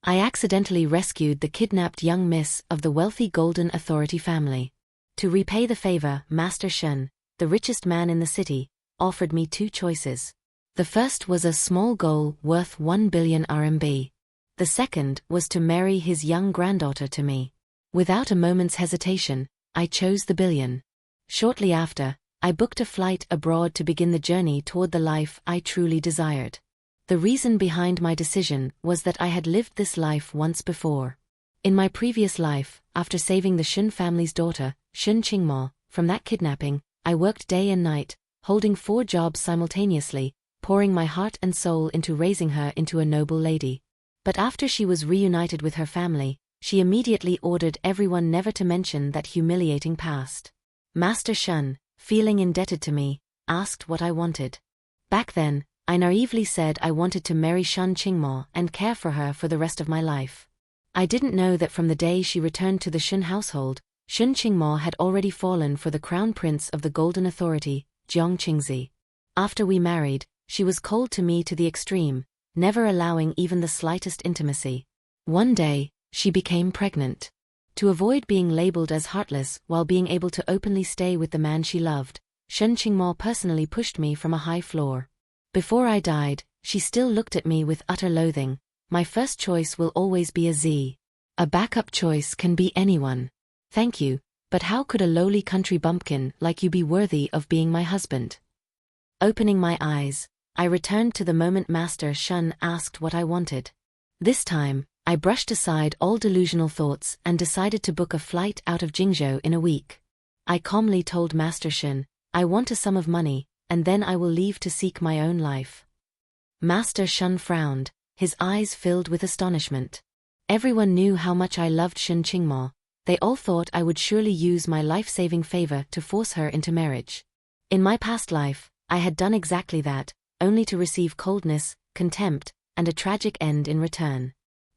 I accidentally rescued the kidnapped young miss of the wealthy Golden Authority family. To repay the favor, Master Shun, the richest man in the city, offered me 2 choices. The first was a small goal worth 1 billion RMB. The second was to marry his young granddaughter to me. Without a moment's hesitation, I chose the billion. Shortly after, I booked a flight abroad to begin the journey toward the life I truly desired. The reason behind my decision was that I had lived this life once before. In my previous life, after saving the Shun family's daughter, Shun Qingmo, from that kidnapping, I worked day and night, holding 4 jobs simultaneously, pouring my heart and soul into raising her into a noble lady. But after she was reunited with her family, she immediately ordered everyone never to mention that humiliating past. Master Shun, feeling indebted to me, asked what I wanted. Back then, I naively said I wanted to marry Shun Qingmo and care for her for the rest of my life. I didn't know that from the day she returned to the Shun household, Shun Qingmo had already fallen for the crown prince of the Golden Authority, Jiang Qingzi. After we married, she was cold to me to the extreme, never allowing even the slightest intimacy. One day, she became pregnant. To avoid being labeled as heartless while being able to openly stay with the man she loved, Shun Qingmo personally pushed me from a high floor. Before I died, she still looked at me with utter loathing. My first choice will always be a Z. A backup choice can be anyone. Thank you, but how could a lowly country bumpkin like you be worthy of being my husband? Opening my eyes, I returned to the moment Master Shun asked what I wanted. This time, I brushed aside all delusional thoughts and decided to book a flight out of Jingzhou in a week. I calmly told Master Shun, I want a sum of money, and then I will leave to seek my own life. Master Shun frowned, his eyes filled with astonishment. Everyone knew how much I loved Shun Qingmo. They all thought I would surely use my life-saving favor to force her into marriage. In my past life, I had done exactly that, only to receive coldness, contempt, and a tragic end in return.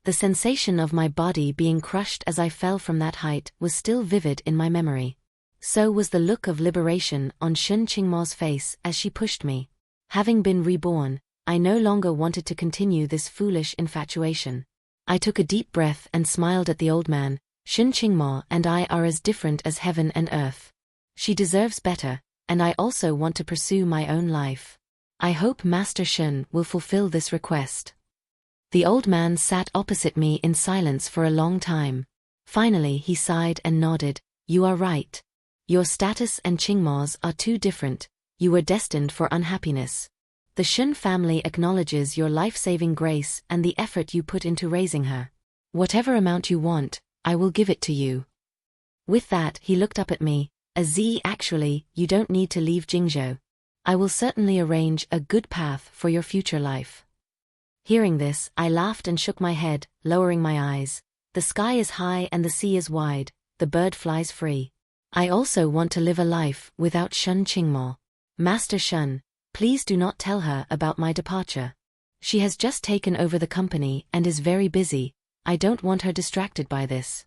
The sensation of my body being crushed as I fell from that height was still vivid in my memory. So was the look of liberation on Shun Qingmo's face as she pushed me. Having been reborn, I no longer wanted to continue this foolish infatuation. I took a deep breath and smiled at the old man. Shun Qingmo and I are as different as heaven and earth. She deserves better, and I also want to pursue my own life. I hope Master Shun will fulfill this request. The old man sat opposite me in silence for a long time. Finally he sighed and nodded. You are right. Your status and Qingmo's are too different. You were destined for unhappiness. The Shun family acknowledges your life-saving grace and the effort you put into raising her. Whatever amount you want, I will give it to you. With that he looked up at me. Actually, you don't need to leave Jingzhou. I will certainly arrange a good path for your future life. Hearing this, I laughed and shook my head, lowering my eyes. The sky is high and the sea is wide, the bird flies free. I also want to live a life without Shun Qingmo. Master Shun, please do not tell her about my departure. She has just taken over the company and is very busy. I don't want her distracted by this.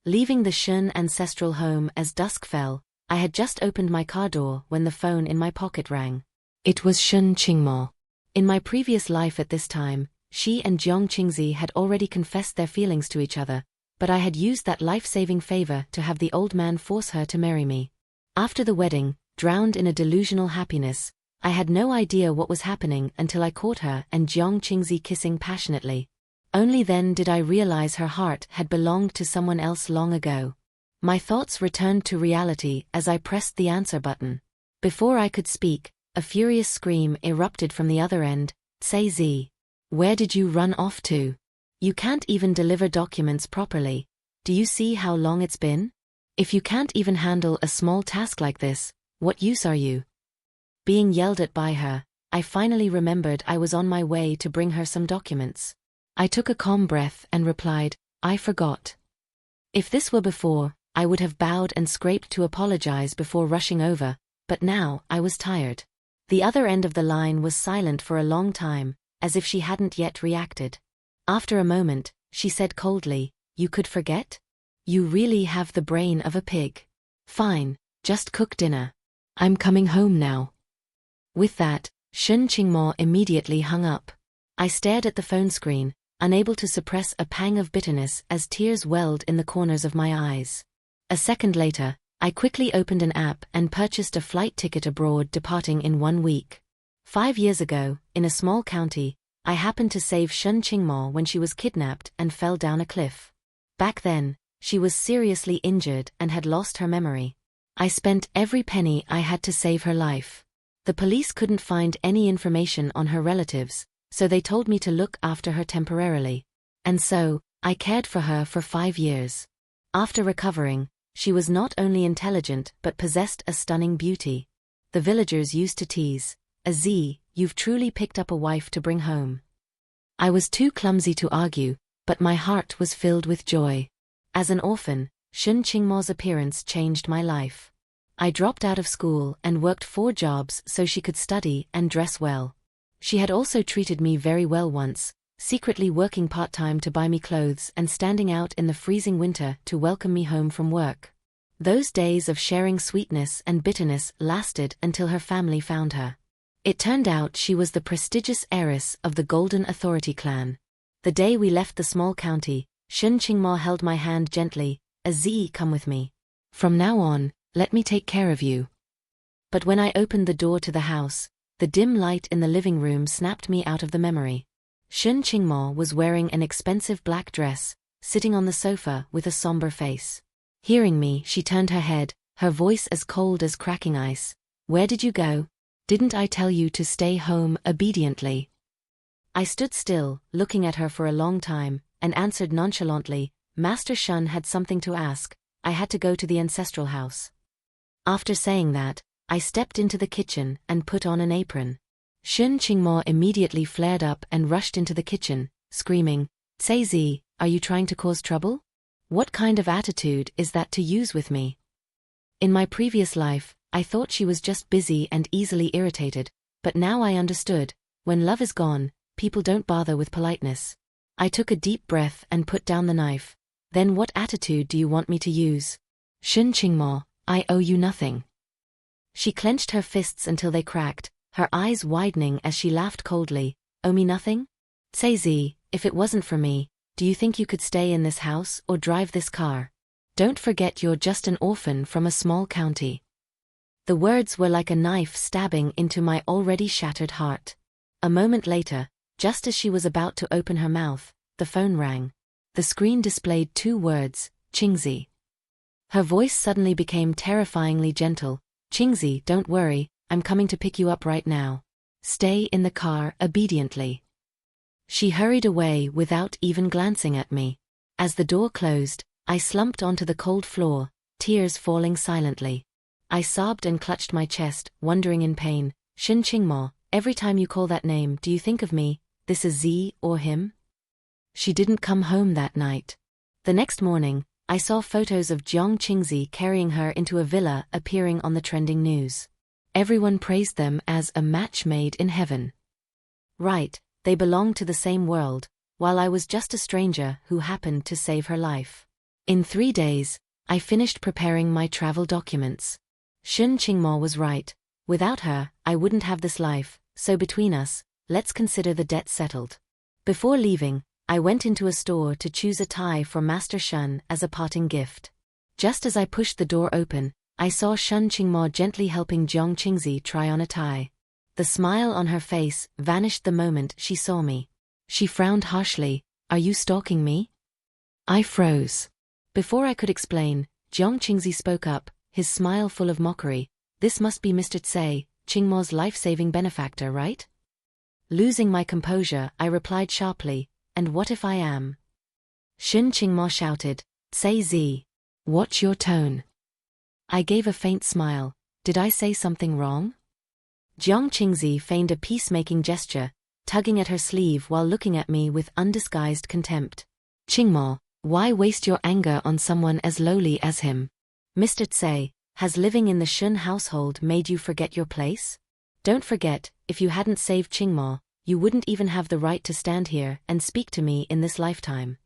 Leaving the Shun ancestral home as dusk fell, I had just opened my car door when the phone in my pocket rang. It was Shun Qingmo. In my previous life at this time, she and Jiang Qingzi had already confessed their feelings to each other, but I had used that life-saving favor to have the old man force her to marry me. After the wedding, drowned in a delusional happiness, I had no idea what was happening until I caught her and Jiang Qingzi kissing passionately. Only then did I realize her heart had belonged to someone else long ago. My thoughts returned to reality as I pressed the answer button. Before I could speak, a furious scream erupted from the other end. Say Z. Where did you run off to? You can't even deliver documents properly. Do you see how long it's been? If you can't even handle a small task like this, what use are you? Being yelled at by her, I finally remembered I was on my way to bring her some documents. I took a calm breath and replied, I forgot. If this were before, I would have bowed and scraped to apologize before rushing over, but now I was tired. The other end of the line was silent for a long time, as if she hadn't yet reacted. After a moment, she said coldly, You could forget? You really have the brain of a pig. Fine, just cook dinner. I'm coming home now. With that, Shun Qingmo immediately hung up. I stared at the phone screen, unable to suppress a pang of bitterness as tears welled in the corners of my eyes. A second later, I quickly opened an app and purchased a flight ticket abroad, departing in 1 week. 5 years ago, in a small county, I happened to save Shun Qingmo when she was kidnapped and fell down a cliff. Back then, she was seriously injured and had lost her memory. I spent every penny I had to save her life. The police couldn't find any information on her relatives, so they told me to look after her temporarily. And so, I cared for her for 5 years. After recovering, she was not only intelligent but possessed a stunning beauty. The villagers used to tease, "Aziz, you've truly picked up a wife to bring home." I was too clumsy to argue, but my heart was filled with joy. As an orphan, Shun Qingmo's appearance changed my life. I dropped out of school and worked 4 jobs so she could study and dress well. She had also treated me very well once, secretly working part-time to buy me clothes and standing out in the freezing winter to welcome me home from work. Those days of sharing sweetness and bitterness lasted until her family found her. It turned out she was the prestigious heiress of the Golden Authority clan. The day we left the small county, Shun Qingmo held my hand gently. "Aziz, come with me. From now on, let me take care of you." But when I opened the door to the house, the dim light in the living room snapped me out of the memory. Shun Qingmo was wearing an expensive black dress, sitting on the sofa with a somber face. Hearing me, she turned her head, her voice as cold as cracking ice. "Where did you go? Didn't I tell you to stay home obediently?" I stood still, looking at her for a long time, and answered nonchalantly, "Master Shun had something to ask. I had to go to the ancestral house." After saying that, I stepped into the kitchen and put on an apron. Shun Qingmo immediately flared up and rushed into the kitchen, screaming, "Caizi, are you trying to cause trouble? What kind of attitude is that to use with me?" In my previous life, I thought she was just busy and easily irritated, but now I understood, when love is gone, people don't bother with politeness. I took a deep breath and put down the knife. "Then what attitude do you want me to use?" "Shun Qingmo, I owe you nothing." She clenched her fists until they cracked, her eyes widening as she laughed coldly. "Owe me nothing? Caizi, if it wasn't for me, do you think you could stay in this house or drive this car? Don't forget you're just an orphan from a small county." The words were like a knife stabbing into my already shattered heart. A moment later, just as she was about to open her mouth, the phone rang. The screen displayed 2 words, "Qingzi." Her voice suddenly became terrifyingly gentle. "Qingzi, don't worry, I'm coming to pick you up right now. Stay in the car obediently." She hurried away without even glancing at me. As the door closed, I slumped onto the cold floor, tears falling silently. I sobbed and clutched my chest, wondering in pain, "Shun Qingmo, every time you call that name, do you think of me, this is Z or him?" She didn't come home that night. The next morning, I saw photos of Jiang Qingzi carrying her into a villa appearing on the trending news. Everyone praised them as a match made in heaven. Right, they belonged to the same world, while I was just a stranger who happened to save her life. In 3 days, I finished preparing my travel documents. Shun Qingmo was right. Without her, I wouldn't have this life, so between us, let's consider the debt settled. Before leaving, I went into a store to choose a tie for Master Shun as a parting gift. Just as I pushed the door open, I saw Shun Qingmo gently helping Jiang Qingzi try on a tie. The smile on her face vanished the moment she saw me. She frowned harshly. "Are you stalking me?" I froze. Before I could explain, Jiang Qingzi spoke up, his smile full of mockery. "This must be Mr. Tsai, Qingmo's life-saving benefactor, right?" Losing my composure, I replied sharply, "And what if I am?" Shun Qingmo shouted, "Caizi, watch your tone." I gave a faint smile. Did I say something wrong? Jiang Qingzi feigned a peacemaking gesture, tugging at her sleeve while looking at me with undisguised contempt. "Qingmo, why waste your anger on someone as lowly as him? Mr. Tsai, has living in the Shun household made you forget your place? Don't forget, if you hadn't saved Qingmo, you wouldn't even have the right to stand here and speak to me in this lifetime."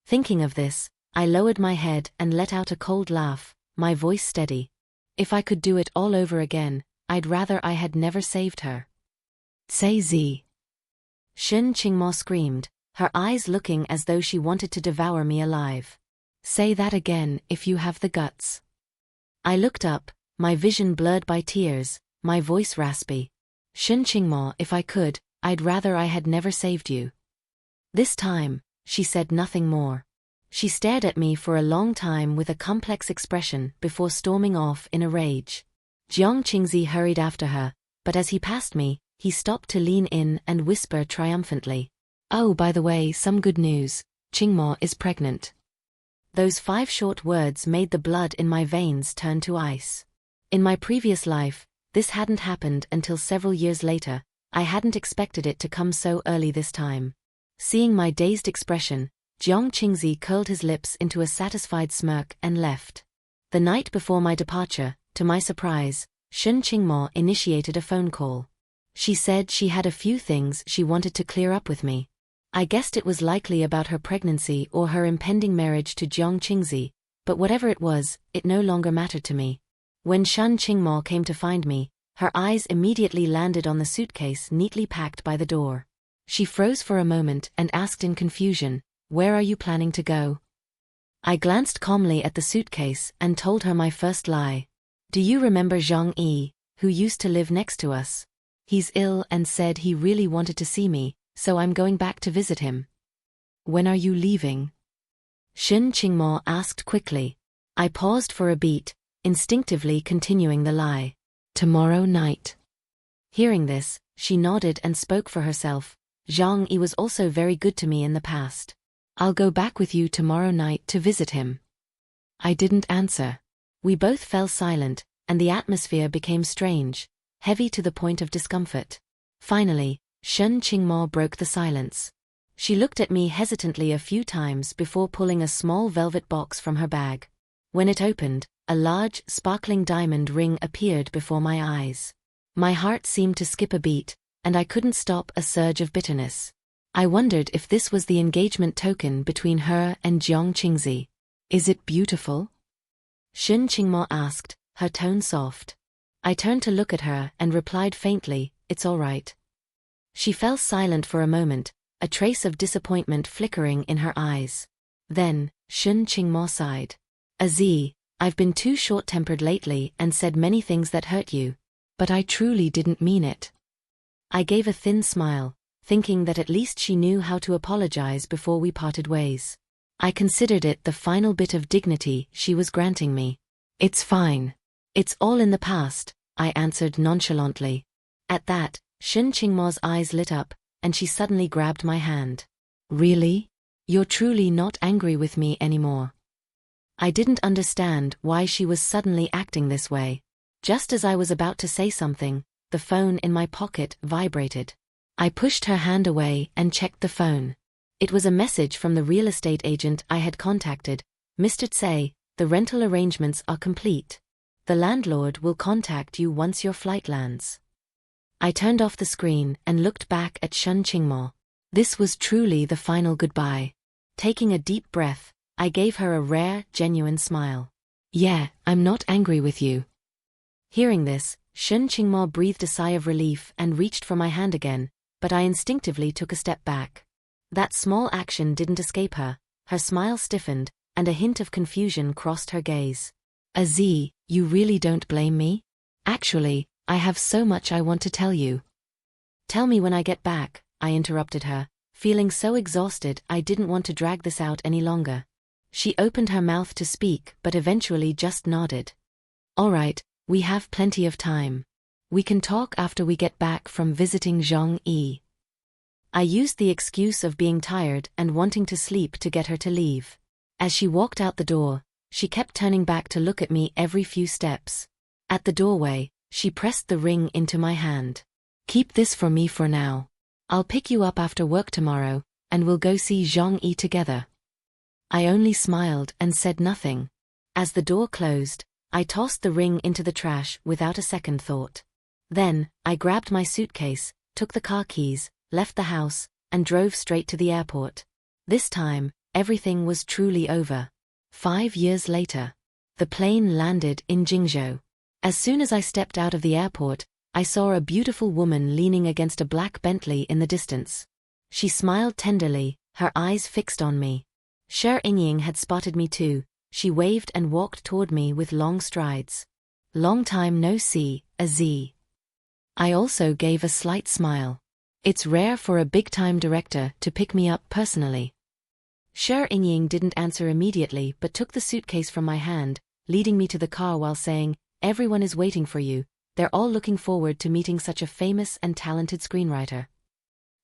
Thinking of this, I lowered my head and let out a cold laugh, my voice steady. If I could do it all over again, I'd rather I had never saved her. "Caizi!" Shun Qingmo screamed, her eyes looking as though she wanted to devour me alive. "Say that again if you have the guts." I looked up, my vision blurred by tears, my voice raspy. "Shen Qingmo, if I could, I'd rather I had never saved you." This time, she said nothing more. She stared at me for a long time with a complex expression before storming off in a rage. Jiang Qingzi hurried after her, but as he passed me, he stopped to lean in and whisper triumphantly, "Oh, by the way, some good news. Qingmo is pregnant." Those 5 short words made the blood in my veins turn to ice. In my previous life, this hadn't happened until several years later. I hadn't expected it to come so early this time. Seeing my dazed expression, Jiang Qingzi curled his lips into a satisfied smirk and left. The night before my departure, to my surprise, Shen Qingmo initiated a phone call. She said she had a few things she wanted to clear up with me. I guessed it was likely about her pregnancy or her impending marriage to Jiang Qingzi, but whatever it was, it no longer mattered to me. When Shen Qingmo came to find me, her eyes immediately landed on the suitcase neatly packed by the door. She froze for a moment and asked in confusion, "Where are you planning to go?" I glanced calmly at the suitcase and told her my first lie. "Do you remember Zhang Yi, who used to live next to us? He's ill and said he really wanted to see me, so I'm going back to visit him." "When are you leaving?" Shen Qingmo asked quickly. I paused for a beat, instinctively continuing the lie. "Tomorrow night." Hearing this, she nodded and spoke for herself. "Zhang Yi was also very good to me in the past. I'll go back with you tomorrow night to visit him." I didn't answer. We both fell silent, and the atmosphere became strange, heavy to the point of discomfort. Finally, Shen Qingmo broke the silence. She looked at me hesitantly a few times before pulling a small velvet box from her bag. When it opened, a large, sparkling diamond ring appeared before my eyes. My heart seemed to skip a beat, and I couldn't stop a surge of bitterness. I wondered if this was the engagement token between her and Jiang Qingzi. "Is it beautiful?" Shen Qingmo asked, her tone soft. I turned to look at her and replied faintly, "It's all right." She fell silent for a moment, a trace of disappointment flickering in her eyes. Then, Shen Qingmo sighed. "Aziz, I've been too short-tempered lately and said many things that hurt you. But I truly didn't mean it." I gave a thin smile, thinking that at least she knew how to apologize before we parted ways. I considered it the final bit of dignity she was granting me. "It's fine. It's all in the past," I answered nonchalantly. At that, Shen Qingmo's eyes lit up, and she suddenly grabbed my hand. "Really? You're truly not angry with me anymore?" I didn't understand why she was suddenly acting this way. Just as I was about to say something, the phone in my pocket vibrated. I pushed her hand away and checked the phone. It was a message from the real estate agent I had contacted. "Mr. Tsai, the rental arrangements are complete. The landlord will contact you once your flight lands." I turned off the screen and looked back at Shen Qingmo. This was truly the final goodbye. Taking a deep breath, I gave her a rare, genuine smile. "Yeah, I'm not angry with you." Hearing this, Shen Qingmo breathed a sigh of relief and reached for my hand again, but I instinctively took a step back. That small action didn't escape her. Her smile stiffened, and a hint of confusion crossed her gaze. "Aziz, you really don't blame me? Actually, I have so much I want to tell you." "Tell me when I get back," I interrupted her, feeling so exhausted I didn't want to drag this out any longer. She opened her mouth to speak but eventually just nodded. "All right, we have plenty of time. We can talk after we get back from visiting Zhang Yi." I used the excuse of being tired and wanting to sleep to get her to leave. As she walked out the door, she kept turning back to look at me every few steps. At the doorway, she pressed the ring into my hand. "Keep this for me for now. I'll pick you up after work tomorrow, and we'll go see Zhang Yi together." I only smiled and said nothing. As the door closed, I tossed the ring into the trash without a second thought. Then, I grabbed my suitcase, took the car keys, left the house, and drove straight to the airport. This time, everything was truly over. 5 years later, the plane landed in Jingzhou. As soon as I stepped out of the airport, I saw a beautiful woman leaning against a black Bentley in the distance. She smiled tenderly, her eyes fixed on me. Shi Yingying had spotted me too. She waved and walked toward me with long strides. Long time no see, Z. I also gave a slight smile. It's rare for a big-time director to pick me up personally. Shi Yingying didn't answer immediately but took the suitcase from my hand, leading me to the car while saying, "Everyone is waiting for you. They're all looking forward to meeting such a famous and talented screenwriter."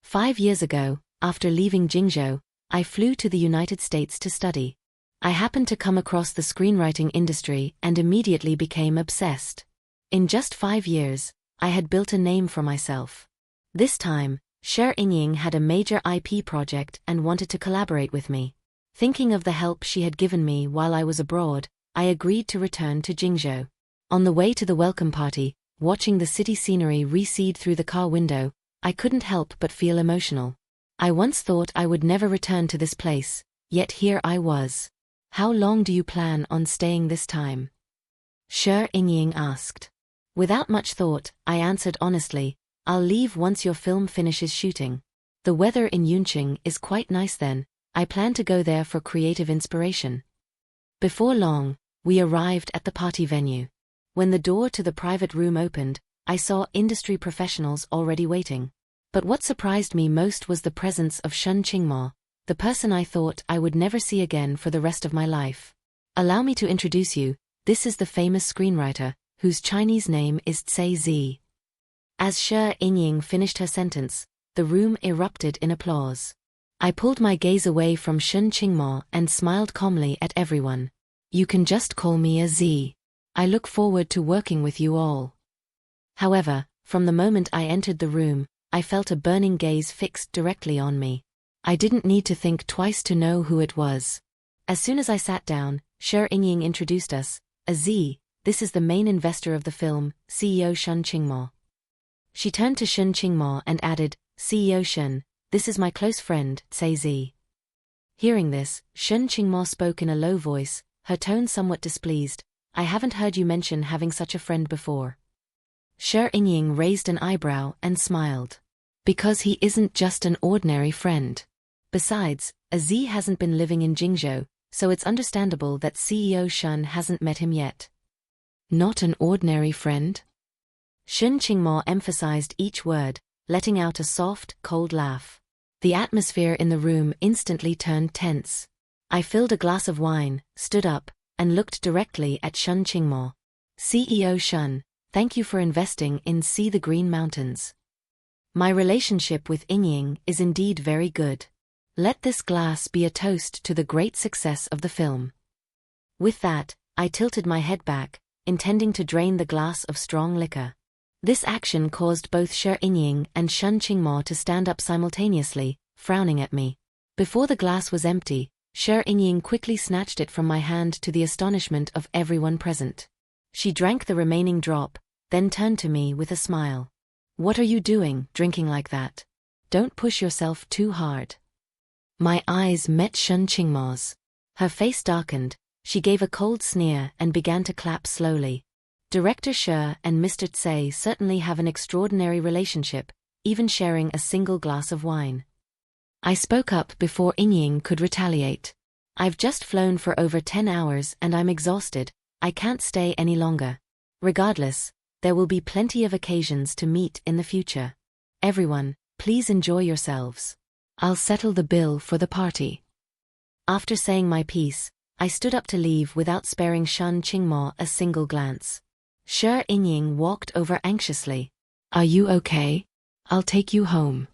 5 years ago, after leaving Jingzhou, I flew to the United States to study. I happened to come across the screenwriting industry and immediately became obsessed. In just 5 years, I had built a name for myself. This time, Shi Yingying had a major IP project and wanted to collaborate with me. Thinking of the help she had given me while I was abroad, I agreed to return to Jingzhou. On the way to the welcome party, watching the city scenery recede through the car window, I couldn't help but feel emotional. I once thought I would never return to this place, yet here I was. "How long do you plan on staying this time?" Shi Yingying asked. Without much thought, I answered honestly, "I'll leave once your film finishes shooting. The weather in Yunqing is quite nice then. I plan to go there for creative inspiration." Before long, we arrived at the party venue. When the door to the private room opened, I saw industry professionals already waiting. But what surprised me most was the presence of Shen Qingmo, the person I thought I would never see again for the rest of my life. "Allow me to introduce you, this is the famous screenwriter, whose Chinese name is Tsai Zi." As Shi Yingying finished her sentence, the room erupted in applause. I pulled my gaze away from Shen Qingmo and smiled calmly at everyone. "You can just call me a Z. I look forward to working with you all." However, from the moment I entered the room, I felt a burning gaze fixed directly on me. I didn't need to think twice to know who it was. As soon as I sat down, Shi Yingying introduced us. "A Z, this is the main investor of the film, CEO Shen Qingmo." She turned to Shen Qingmo and added, "CEO Shen, this is my close friend, Tsai Zi." Hearing this, Shen Qingmo spoke in a low voice, her tone somewhat displeased. "I haven't heard you mention having such a friend before." Shi Yingying raised an eyebrow and smiled. "Because he isn't just an ordinary friend. Besides, Z hasn't been living in Jingzhou, so it's understandable that CEO Shen hasn't met him yet." "Not an ordinary friend?" Shen Qingmo emphasized each word, letting out a soft, cold laugh. The atmosphere in the room instantly turned tense. I filled a glass of wine, stood up, and looked directly at Shen Qingmo. "CEO Shen, thank you for investing in See the Green Mountains. My relationship with Yingying is indeed very good. Let this glass be a toast to the great success of the film." With that, I tilted my head back, intending to drain the glass of strong liquor. This action caused both Shi Yingying and Shen Qingmo to stand up simultaneously, frowning at me. Before the glass was empty, Shi Yingying quickly snatched it from my hand to the astonishment of everyone present. She drank the remaining drop, then turned to me with a smile. "What are you doing, drinking like that? Don't push yourself too hard." My eyes met Shen Qingmo's. Her face darkened, she gave a cold sneer and began to clap slowly. Director Shi and Mr. Tsai certainly have an extraordinary relationship, even sharing a single glass of wine. I spoke up before Yingying could retaliate. "I've just flown for over 10 hours and I'm exhausted. I can't stay any longer. Regardless, there will be plenty of occasions to meet in the future. Everyone, please enjoy yourselves. I'll settle the bill for the party." After saying my piece, I stood up to leave without sparing Shen Qingmo a single glance. Shi Yingying walked over anxiously. "Are you okay? I'll take you home."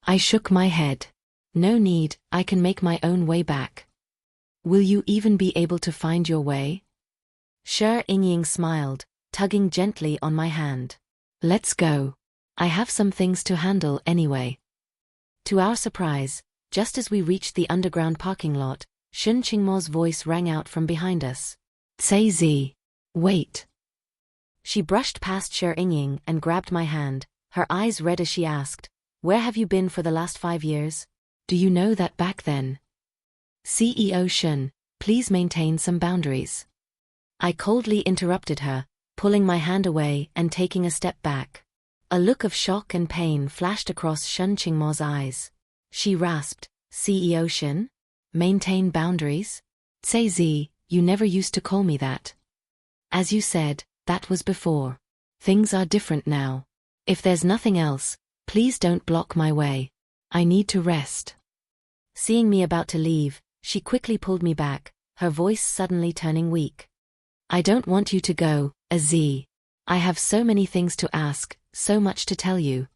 I shook my head. "No need, I can make my own way back." "Will you even be able to find your way?" Shi Yingying smiled, tugging gently on my hand. "Let's go. I have some things to handle anyway." To our surprise, just as we reached the underground parking lot, Shen Qingmo's voice rang out from behind us. "Tsai Zi, wait." She brushed past Shi Yingying and grabbed my hand, her eyes red as she asked, "Where have you been for the last 5 years? Do you know that back then?" "CEO Shen, please maintain some boundaries." I coldly interrupted her, pulling my hand away and taking a step back. A look of shock and pain flashed across Shen Qingmo's eyes. She rasped, CEO Shin? Maintain boundaries? Say Z, you never used to call me that. As you said, that was before. Things are different now. If there's nothing else, please don't block my way. I need to rest. Seeing me about to leave, she quickly pulled me back, her voice suddenly turning weak. I don't want you to go, Z. I have so many things to ask, so much to tell you.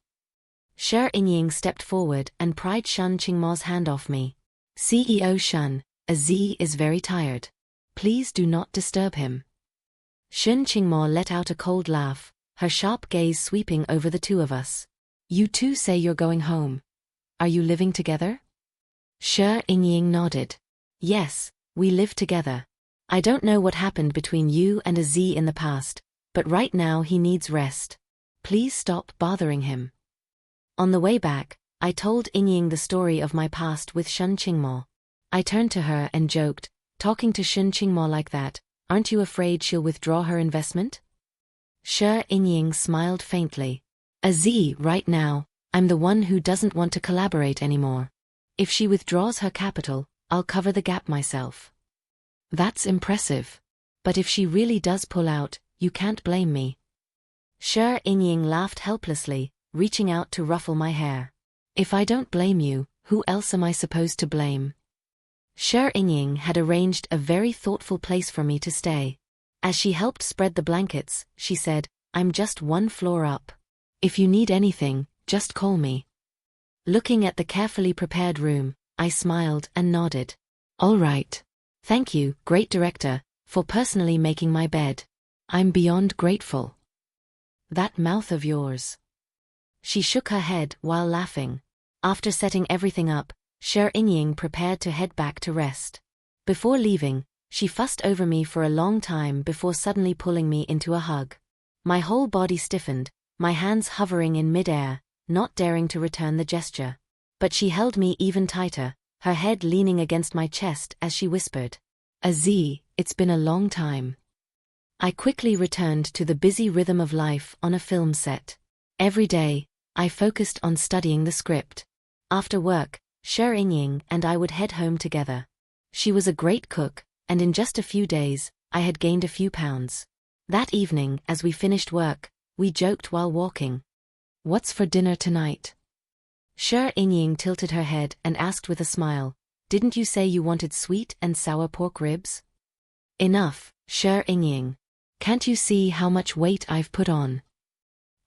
Shi Yingying stepped forward and pried Shun Qingmo's hand off me. CEO Shun, Z is very tired. Please do not disturb him. Shun Qingmo let out a cold laugh, her sharp gaze sweeping over the two of us. You two say you're going home. Are you living together? Shi Yingying nodded. Yes, we live together. I don't know what happened between you and Z in the past, but right now he needs rest. Please stop bothering him. On the way back, I told Yingying the story of my past with Shun Qingmo. I turned to her and joked, talking to Shun Qingmo like that, aren't you afraid she'll withdraw her investment? Shi Yingying smiled faintly. Z, right now, I'm the one who doesn't want to collaborate anymore. If she withdraws her capital, I'll cover the gap myself. That's impressive. But if she really does pull out, you can't blame me. Shi Yingying laughed helplessly, reaching out to ruffle my hair. If I don't blame you, who else am I supposed to blame? Shi Yingying had arranged a very thoughtful place for me to stay. As she helped spread the blankets, she said, I'm just one floor up. If you need anything, just call me. Looking at the carefully prepared room, I smiled and nodded. All right. Thank you, great director, for personally making my bed. I'm beyond grateful. That mouth of yours. She shook her head while laughing. After setting everything up, Shi Yingying prepared to head back to rest. Before leaving, she fussed over me for a long time before suddenly pulling me into a hug. My whole body stiffened, my hands hovering in mid-air, not daring to return the gesture. But she held me even tighter, her head leaning against my chest as she whispered, Z, it's been a long time. I quickly returned to the busy rhythm of life on a film set. Every day, I focused on studying the script. After work, Shi Yingying and I would head home together. She was a great cook, and in just a few days, I had gained a few pounds. That evening, as we finished work, we joked while walking. What's for dinner tonight? Shi Yingying tilted her head and asked with a smile, didn't you say you wanted sweet and sour pork ribs? Enough, Shi Yingying. Can't you see how much weight I've put on?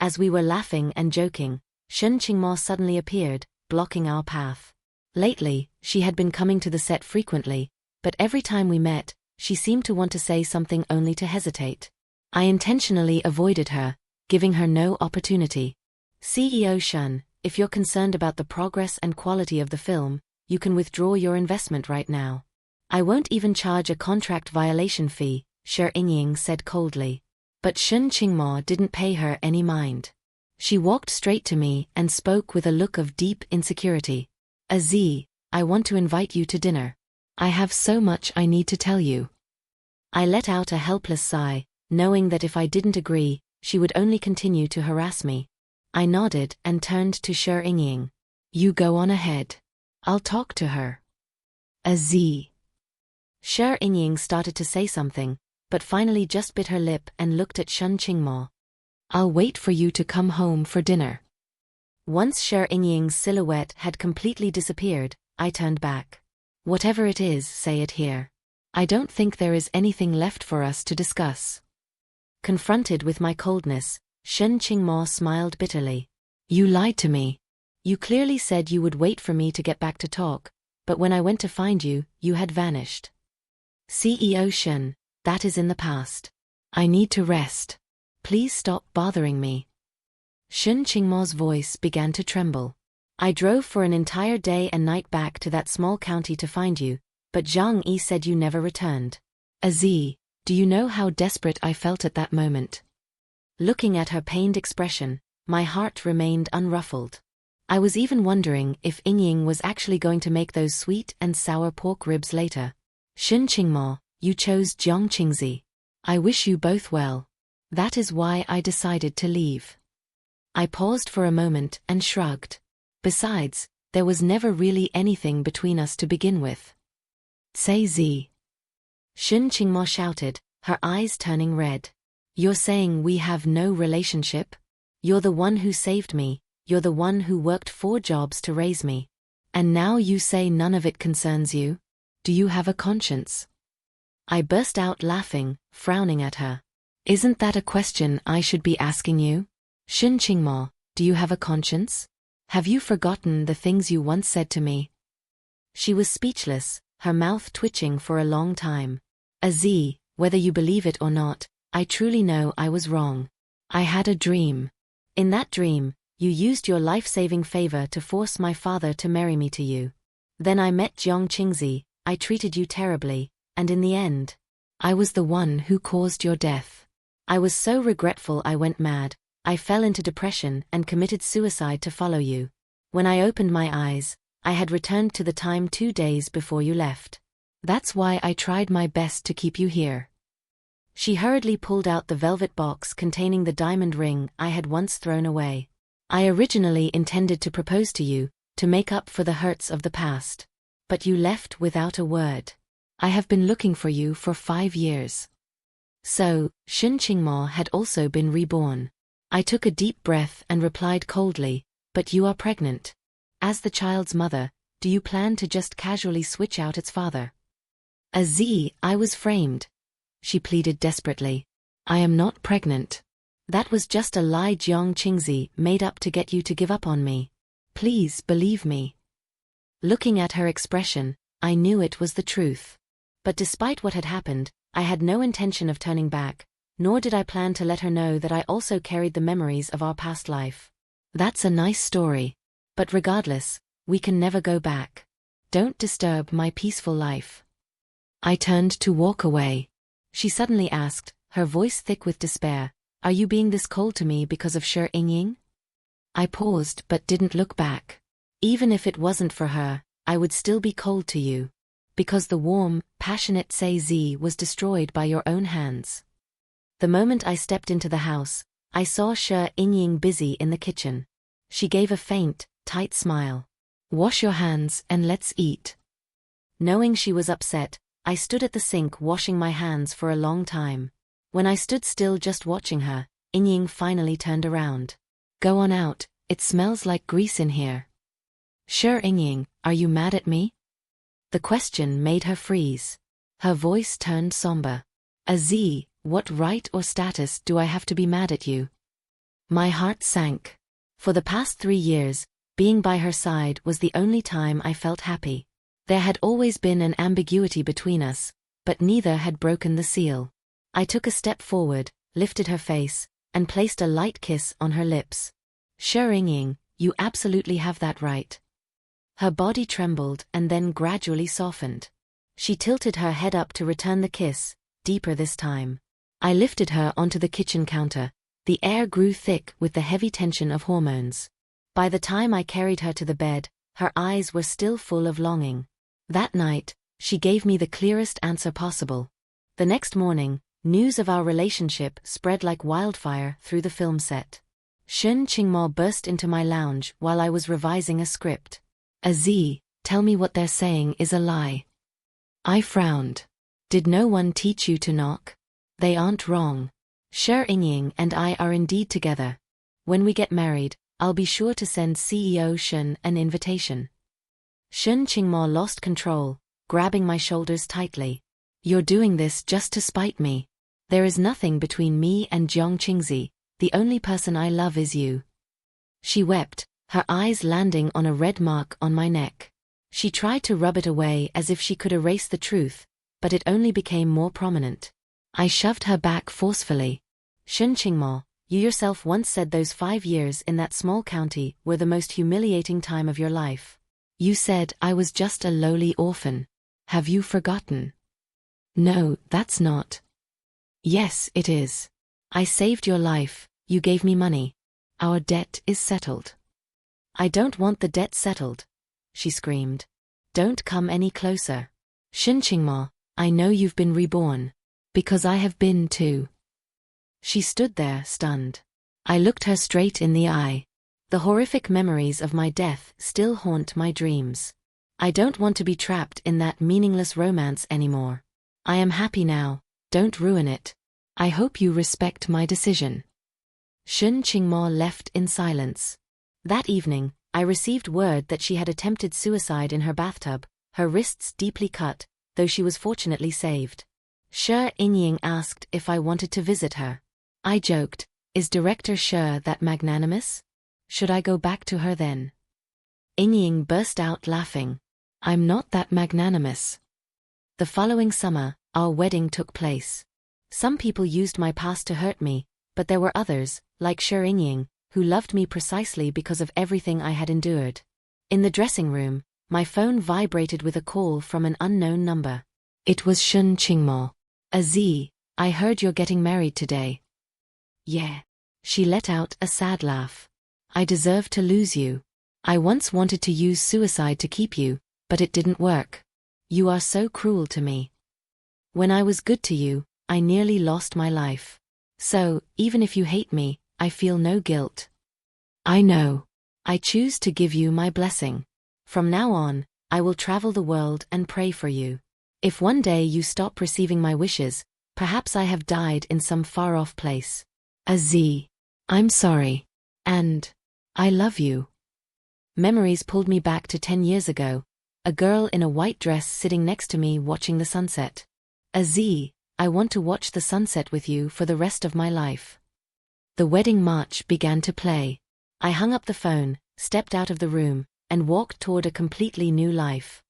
As we were laughing and joking, Shun Qingmo suddenly appeared, blocking our path. Lately, she had been coming to the set frequently, but every time we met, she seemed to want to say something only to hesitate. I intentionally avoided her, giving her no opportunity. CEO Shun, if you're concerned about the progress and quality of the film, you can withdraw your investment right now. I won't even charge a contract violation fee, Shi Yingying said coldly. But Shun Qingmo didn't pay her any mind. She walked straight to me and spoke with a look of deep insecurity. Z, I want to invite you to dinner. I have so much I need to tell you. I let out a helpless sigh, knowing that if I didn't agree, she would only continue to harass me. I nodded and turned to Shi Yingying. You go on ahead. I'll talk to her. Z. Shi Yingying started to say something, but finally just bit her lip and looked at Shun Qingmo. I'll wait for you to come home for dinner. Once Shi Yingying's silhouette had completely disappeared, I turned back. Whatever it is, say it here. I don't think there is anything left for us to discuss. Confronted with my coldness, Shun Qingmo smiled bitterly. You lied to me. You clearly said you would wait for me to get back to talk, but when I went to find you, you had vanished. CEO Shun, that is in the past. I need to rest. Please stop bothering me. Shun Qingmo's voice began to tremble. I drove for an entire day and night back to that small county to find you, but Zhang Yi said you never returned. Z, do you know how desperate I felt at that moment? Looking at her pained expression, my heart remained unruffled. I was even wondering if Yingying was actually going to make those sweet and sour pork ribs later. Shun Qingmo, you chose Jiang Qingzi. I wish you both well. That is why I decided to leave. I paused for a moment and shrugged. Besides, There was never really anything between us to begin with. Say Z. Shun Qingmo shouted, her eyes turning red. You're saying we have no relationship? You're the one who saved me, you're the one who worked 4 jobs to raise me. And now you say none of it concerns you? Do you have a conscience? I burst out laughing, frowning at her. Isn't that a question I should be asking you? Shun Qingmo, do you have a conscience? Have you forgotten the things you once said to me? She was speechless, her mouth twitching for a long time. Z, whether you believe it or not, I truly know I was wrong. I had a dream. In that dream, you used your life-saving favor to force my father to marry me to you. Then I met Jiang Qingzi, I treated you terribly, and in the end, I was the one who caused your death. I was so regretful I went mad, I fell into depression and committed suicide to follow you. When I opened my eyes, I had returned to the time 2 days before you left. That's why I tried my best to keep you here. She hurriedly pulled out the velvet box containing the diamond ring I had once thrown away. I originally intended to propose to you, to make up for the hurts of the past. But you left without a word. I have been looking for you for 5 years. So, Shun Qingmo had also been reborn. I took a deep breath and replied coldly, but you are pregnant. As the child's mother, do you plan to just casually switch out its father? I was framed. She pleaded desperately. I am not pregnant. That was just a lie Jiang Qingzi made up to get you to give up on me. Please believe me. Looking at her expression, I knew it was the truth. But despite what had happened, I had no intention of turning back, nor did I plan to let her know that I also carried the memories of our past life. That's a nice story. But regardless, we can never go back. Don't disturb my peaceful life. I turned to walk away. She suddenly asked, her voice thick with despair, are you being this cold to me because of Shi Yingying? I paused but didn't look back. Even if it wasn't for her, I would still be cold to you. Because the warm, passionate Sei Zi was destroyed by your own hands. The moment I stepped into the house, I saw Shi Yingying busy in the kitchen. She gave a faint, tight smile. Wash your hands and let's eat. Knowing she was upset, I stood at the sink washing my hands for a long time. When I stood still just watching her, Yingying finally turned around. Go on out, it smells like grease in here. Sure Yingying, are you mad at me? The question made her freeze. Her voice turned somber. What right or status do I have to be mad at you? My heart sank. For the past 3 years, being by her side was the only time I felt happy. There had always been an ambiguity between us, but neither had broken the seal. I took a step forward, lifted her face, and placed a light kiss on her lips. Sure Yingying, you absolutely have that right. Her body trembled and then gradually softened. She tilted her head up to return the kiss, deeper this time. I lifted her onto the kitchen counter. The air grew thick with the heavy tension of hormones. By the time I carried her to the bed, her eyes were still full of longing. That night, she gave me the clearest answer possible. The next morning, news of our relationship spread like wildfire through the film set. Shun Qingmo burst into my lounge while I was revising a script. Tell me what they're saying is a lie. I frowned. Did no one teach you to knock? They aren't wrong. Shi Yingying and I are indeed together. When we get married, I'll be sure to send CEO Shun an invitation. Shun Qingmo lost control, grabbing my shoulders tightly. You're doing this just to spite me. There is nothing between me and Jiang Qingzi, the only person I love is you. She wept, her eyes landing on a red mark on my neck. She tried to rub it away as if she could erase the truth, but it only became more prominent. I shoved her back forcefully. Shun Qingmo, you yourself once said those 5 years in that small county were the most humiliating time of your life. You said I was just a lowly orphan. Have you forgotten? No, that's not. Yes, it is. I saved your life, you gave me money. Our debt is settled. I don't want the debt settled, she screamed. Don't come any closer. Shun Qingmo, I know you've been reborn. Because I have been too. She stood there, stunned. I looked her straight in the eye. The horrific memories of my death still haunt my dreams. I don't want to be trapped in that meaningless romance anymore. I am happy now, don't ruin it. I hope you respect my decision. Shun Qingmo left in silence. That evening, I received word that she had attempted suicide in her bathtub, her wrists deeply cut, though she was fortunately saved. Shi Yingying asked if I wanted to visit her. I joked, is Director Shi that magnanimous? Should I go back to her then? Yingying burst out laughing. I'm not that magnanimous. The following summer, our wedding took place. Some people used my past to hurt me, but there were others, like Shi Yingying, who loved me precisely because of everything I had endured. In the dressing room, my phone vibrated with a call from an unknown number. It was Shun Qingmo. "Aziz, I heard you're getting married today." "Yeah." She let out a sad laugh. "I deserve to lose you. I once wanted to use suicide to keep you, but it didn't work. You are so cruel to me. When I was good to you, I nearly lost my life. So, even if you hate me, I feel no guilt. I know. I choose to give you my blessing. From now on, I will travel the world and pray for you. If one day you stop receiving my wishes, perhaps I have died in some far-off place. Aziz, I'm sorry. And I love you." Memories pulled me back to 10 years ago, a girl in a white dress sitting next to me watching the sunset. "Aziz, I want to watch the sunset with you for the rest of my life." The wedding march began to play. I hung up the phone, stepped out of the room, and walked toward a completely new life.